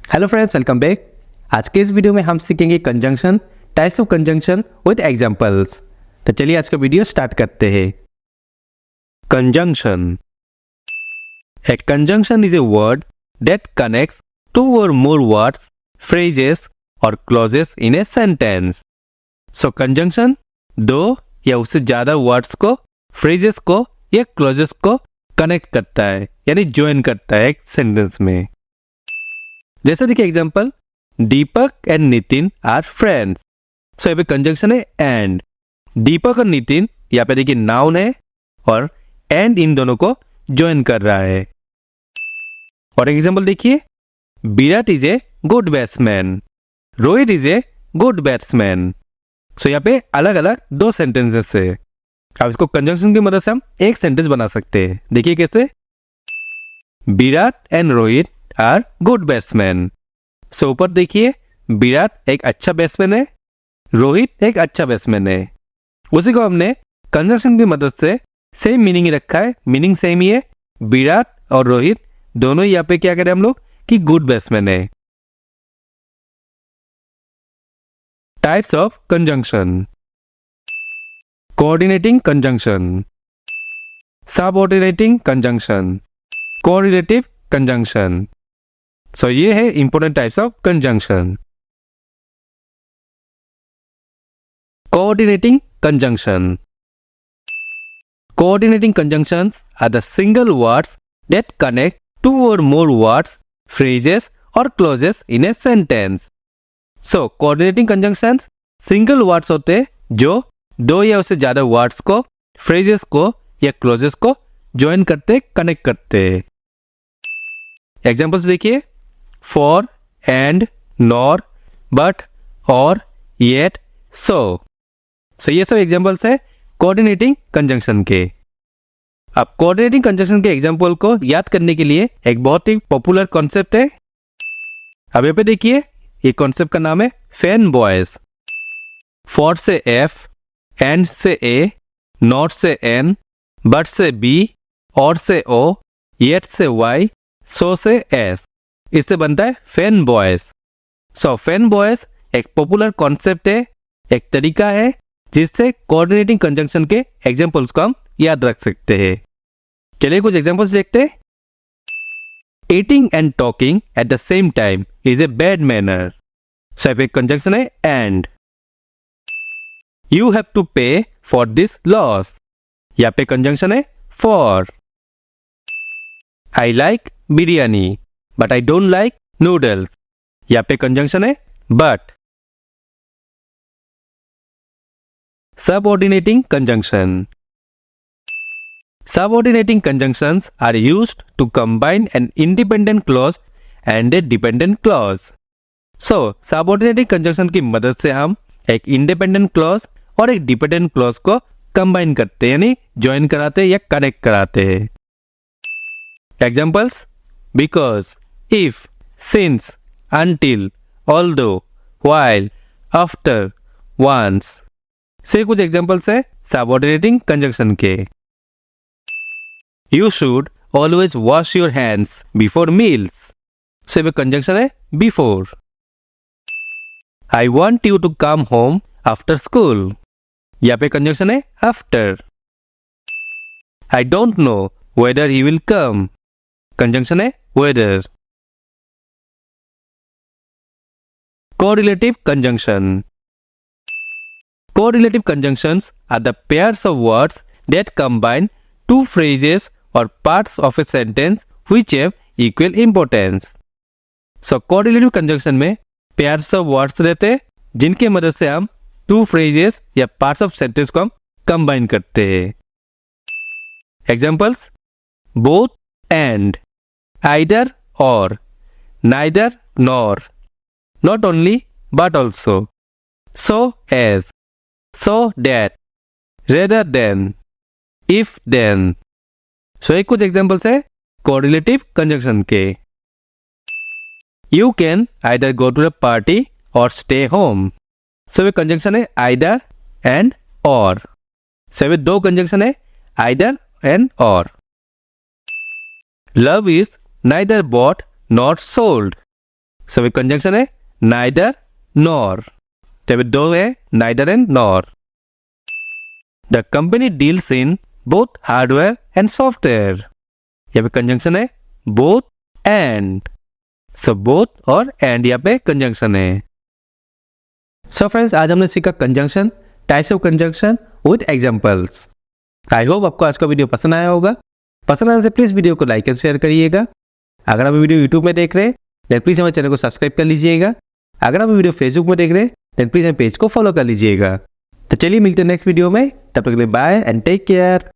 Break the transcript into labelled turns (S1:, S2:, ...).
S1: Hello friends, welcome back. आज के इस वीडियो में हम सीखेंगे conjunction, types of conjunction with examples. तो चलिए आज का वीडियो स्टार्ट करते हैं। Conjunction. A conjunction is a word that connects two or more words, phrases or clauses in a sentence. So conjunction दो या उससे ज्यादा वर्ड्स को, phrases को या clauses को कनेक्ट करता है, यानी ज्वाइन करता है एक सेंटेंस में। जैसे देखिए example, Deepak and Nitin are friends. So यहाँ पे कंजंक्शन है एंड। दीपक और नितिन यहाँ पे देखिए नाउन है और एंड इन दोनों को ज्वाइन कर रहा है। और एग्जांपल देखिए, Virat is a good batsman, Rohit is a good batsman. So यहाँ पे अलग अलग दो सेंटेंसेस है। अब इसको कंजंक्शन की मदद से हम एक सेंटेंस बना सकते हैं। देखिए कैसे, Virat and Rohit are good batsman. So ऊपर देखिए, विराट एक अच्छा बैट्समैन है, रोहित एक अच्छा बैट्समैन है। उसी को हमने कंजंक्शन की मदद से सेम मीनिंग ही रखा है, मीनिंग सेम ही है। विराट और रोहित दोनों यहाँ पे क्या करें हम लोग कि गुड बैट्समैन है। Types of conjunction. Coordinating conjunction, subordinating conjunction, correlative conjunction. So ये है important types of conjunction. Coordinating conjunction. Coordinating conjunctions are the single words that connect two or more words, phrases or clauses in a sentence. So, coordinating conjunctions single words होते हैं जो दो या उससे ज्यादा words को, phrases को या clauses को join करते, connect करते हैं। Examples देखिए, for, and, nor, but, or, yet, so. So ये सब examples है कोऑर्डिनेटिंग कंजंक्शन के। अब कोऑर्डिनेटिंग कंजंक्शन के एग्जांपल को याद करने के लिए एक बहुत ही पॉपुलर कॉन्सेप्ट है। अब यहाँ पे देखिए, ये कॉन्सेप्ट का नाम है फैन बॉयज। फॉर से एफ, एंड से ए, नॉट से एन, बट से बी, और से ओ, येट से वाई, सो से एस। इससे बनता है फैन बॉयज। सो फैन बॉयज एक पॉपुलर कॉन्सेप्ट है, एक तरीका है जिससे कोऑर्डिनेटिंग कंजंक्शन के एग्जांपल्स को हम याद रख सकते हैं। चलिए कुछ एग्जांपल्स देखते हैं। Eating and talking at the same time is a bad manner. So एक कंजंक्शन है and. You have to pay for this loss. यहाँ पे कंजंक्शन है for. I like biryani but I don't like noodles. यहाँ पे conjunction है but. Subordinating conjunction. Subordinating conjunctions are used to combine an independent clause and a dependent clause. So, subordinating conjunction की मदद से हम एक independent clause और एक dependent clause को combine करते हैं, यानी join कराते या connect कराते हैं। Examples: because, if, since, until, although, while, after, once. से कुछ एग्जांपल्स है सबऑर्डिनेटिंग कंजंक्शन के। You should always wash your hands before meals. से कंजंक्शन है before. I want you to come home after school. यहाँ पे कंजंक्शन है after. I don't know whether he will come. Conjunction है whether. Correlative conjunction. Correlative conjunctions are the pairs of words that combine two phrases or parts of a sentence which have equal importance. So, correlative conjunction में pairs of words रहते हैं जिनके मदद से हम two phrases या parts of sentence को हम combine करते हैं। Examples: both and, either or, neither nor, not only but also, so as, so that, rather than, if then. So एक कुछ एग्जांपल्स है कोरिलेटिव कंजंक्शन के। You can either go to the party or stay home. So ये conjunction है either and or. So ये दो conjunction है either and or. Love is neither bought nor sold. So conjunction है neither nor, तो दो है neither and nor. The company deals in both hardware and software, यहाँ पे कंजंक्शन है बोथ एंड, सो बोथ और एंड यहाँ पे कंजंक्शन है। सो फ्रेंड्स, आज हमने सीखा conjunction, types of conjunction with examples. I hope आपको आज का वीडियो पसंद आया होगा। पसंद आने से प्लीज़ वीडियो को लाइक एंड शेयर करिएगा। अगर आप वीडियो यूट्यूब में देख रहे हैं देन प्लीज़ हमारे चैनल को सब्सक्राइब कर लीजिएगा। अगर आप वीडियो फेसबुक में देख रहे हैं देन प्लीज़ हमारे पेज को फॉलो कर लीजिएगा। तो चलिए मिलते हैं नेक्स्ट वीडियो में, तब तक के लिए बाय एंड टेक केयर।